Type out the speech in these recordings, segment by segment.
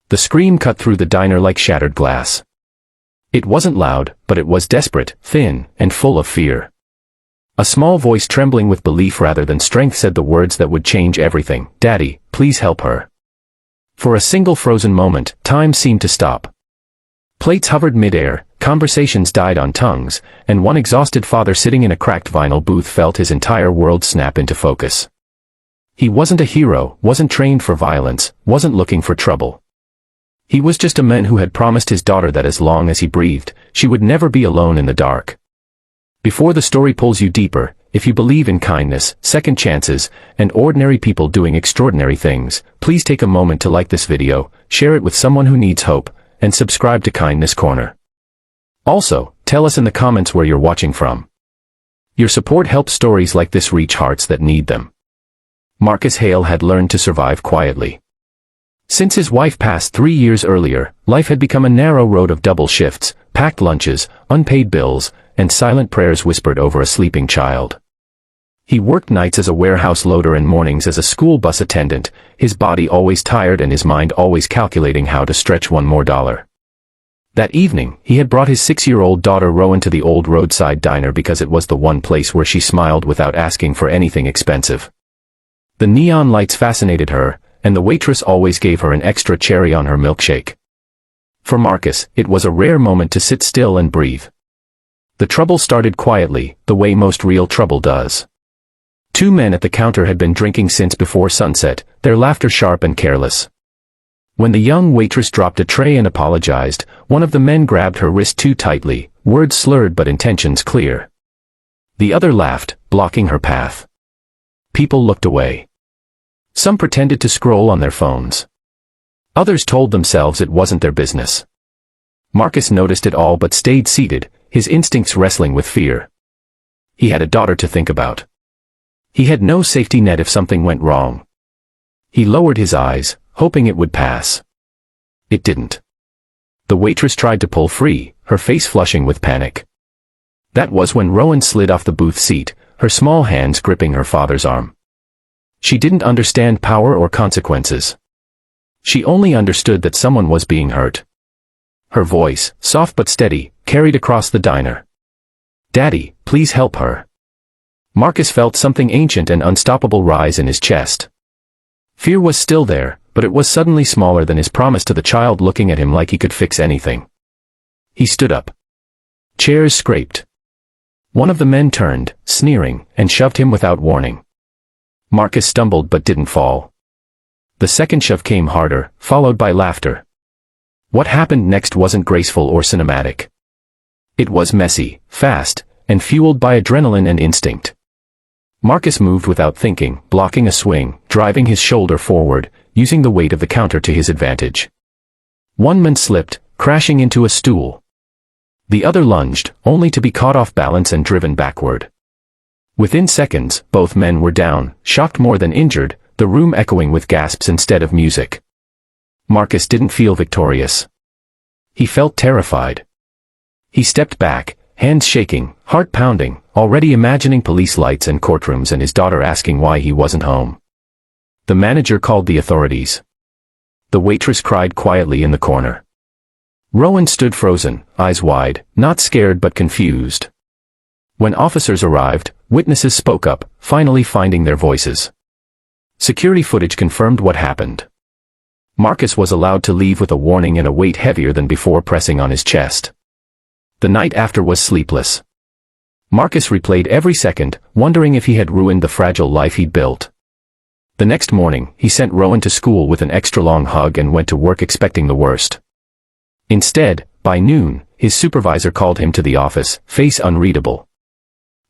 The scream cut through the diner like shattered glass. It wasn't loud, but it was desperate, thin, and full of fear. A small voice trembling with belief rather than strength said the words that would change everything. "Daddy, please help her." For a single frozen moment, time seemed to stop. Plates hovered midair, conversations died on tongues, and one exhausted father sitting in a cracked vinyl booth felt his entire world snap into focus. He wasn't a hero, wasn't trained for violence, wasn't looking for trouble. He was just a man who had promised his daughter that as long as he breathed, she would never be alone in the dark. Before the story pulls you deeper, if you believe in kindness, second chances, and ordinary people doing extraordinary things, please take a moment to like this video, share it with someone who needs hope, and subscribe to Kindness Corner. Also, tell us in the comments where you're watching from. Your support helps stories like this reach hearts that need them. Marcus Hale had learned to survive quietly. Since his wife passed 3 years earlier, life had become a narrow road of double shifts, packed lunches, unpaid bills, and silent prayers whispered over a sleeping child. He worked nights as a warehouse loader and mornings as a school bus attendant, his body always tired and his mind always calculating how to stretch one more dollar. That evening, he had brought his 6-year-old daughter Rowan to the old roadside diner because it was the one place where she smiled without asking for anything expensive. The neon lights fascinated her, and the waitress always gave her an extra cherry on her milkshake. For Marcus, it was a rare moment to sit still and breathe. The trouble started quietly, the way most real trouble does. 2 men at the counter had been drinking since before sunset, their laughter sharp and careless. When the young waitress dropped a tray and apologized, one of the men grabbed her wrist too tightly, words slurred but intentions clear. The other laughed, blocking her path. People looked away. Some pretended to scroll on their phones. Others told themselves it wasn't their business. Marcus noticed it all but stayed seated, his instincts wrestling with fear. He had a daughter to think about. He had no safety net if something went wrong. He lowered his eyes, hoping it would pass. It didn't. The waitress tried to pull free, her face flushing with panic. That was when Rowan slid off the booth seat, her small hands gripping her father's arm. She didn't understand power or consequences. She only understood that someone was being hurt. Her voice, soft but steady, carried across the diner. "Daddy, please help her." Marcus felt something ancient and unstoppable rise in his chest. Fear was still there, but it was suddenly smaller than his promise to the child looking at him like he could fix anything. He stood up. Chairs scraped. One of the men turned, sneering, and shoved him without warning. Marcus stumbled but didn't fall. The second shove came harder, followed by laughter. What happened next wasn't graceful or cinematic. It was messy, fast, and fueled by adrenaline and instinct. Marcus moved without thinking, blocking a swing, driving his shoulder forward, using the weight of the counter to his advantage. One man slipped, crashing into a stool. The other lunged, only to be caught off balance and driven backward. Within seconds, both men were down, shocked more than injured, the room echoing with gasps instead of music. Marcus didn't feel victorious. He felt terrified. He stepped back, hands shaking, heart pounding, already imagining police lights and courtrooms and his daughter asking why he wasn't home. The manager called the authorities. The waitress cried quietly in the corner. Rowan stood frozen, eyes wide, not scared but confused. When officers arrived, witnesses spoke up, finally finding their voices. Security footage confirmed what happened. Marcus was allowed to leave with a warning and a weight heavier than before pressing on his chest. The night after was sleepless. Marcus replayed every second, wondering if he had ruined the fragile life he'd built. The next morning, he sent Rowan to school with an extra-long hug and went to work expecting the worst. Instead, by noon, his supervisor called him to the office, face unreadable.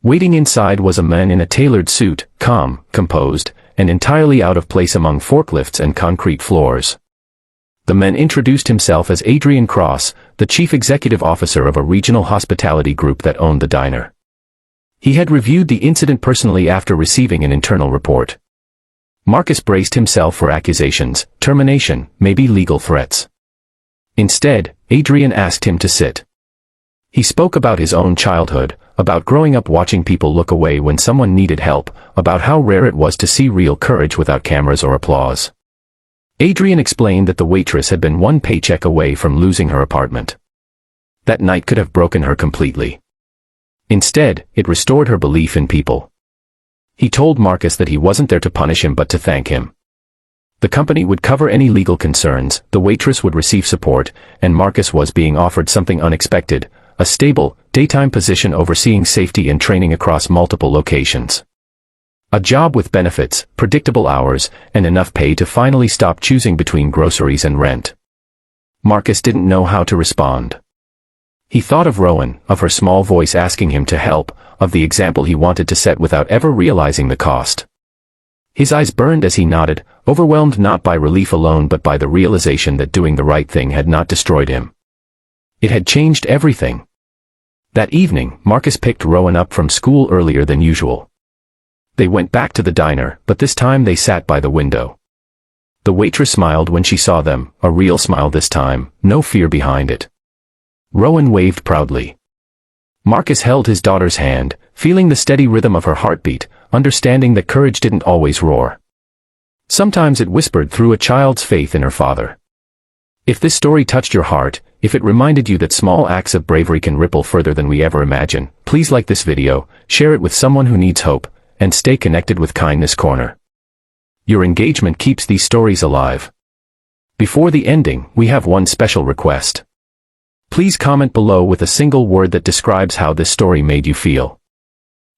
Waiting inside was a man in a tailored suit, calm, composed, and entirely out of place among forklifts and concrete floors. The man introduced himself as Adrian Cross, the chief executive officer of a regional hospitality group that owned the diner. He had reviewed the incident personally after receiving an internal report. Marcus braced himself for accusations, termination, maybe legal threats. Instead, Adrian asked him to sit. He spoke about his own childhood, about growing up watching people look away when someone needed help, about how rare it was to see real courage without cameras or applause. Adrian explained that the waitress had been one paycheck away from losing her apartment. That night could have broken her completely. Instead, it restored her belief in people. He told Marcus that he wasn't there to punish him but to thank him. The company would cover any legal concerns, the waitress would receive support, and Marcus was being offered something unexpected, a stable, daytime position overseeing safety and training across multiple locations. A job with benefits, predictable hours, and enough pay to finally stop choosing between groceries and rent. Marcus didn't know how to respond. He thought of Rowan, of her small voice asking him to help, of the example he wanted to set without ever realizing the cost. His eyes burned as he nodded, overwhelmed not by relief alone but by the realization that doing the right thing had not destroyed him. It had changed everything. That evening, Marcus picked Rowan up from school earlier than usual. They went back to the diner, but this time they sat by the window. The waitress smiled when she saw them, a real smile this time, no fear behind it. Rowan waved proudly. Marcus held his daughter's hand, feeling the steady rhythm of her heartbeat, understanding that courage didn't always roar. Sometimes it whispered through a child's faith in her father. If this story touched your heart, if it reminded you that small acts of bravery can ripple further than we ever imagine, please like this video, share it with someone who needs hope, and stay connected with Kindness Corner. Your engagement keeps these stories alive. Before the ending, we have one special request. Please comment below with a single word that describes how this story made you feel.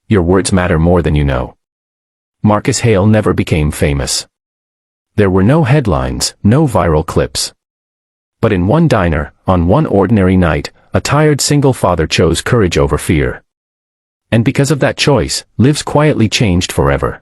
Your words matter more than you know. Marcus Hale never became famous. There were no headlines, no viral clips. But in one diner, on one ordinary night, a tired single father chose courage over fear. And because of that choice, lives quietly changed forever.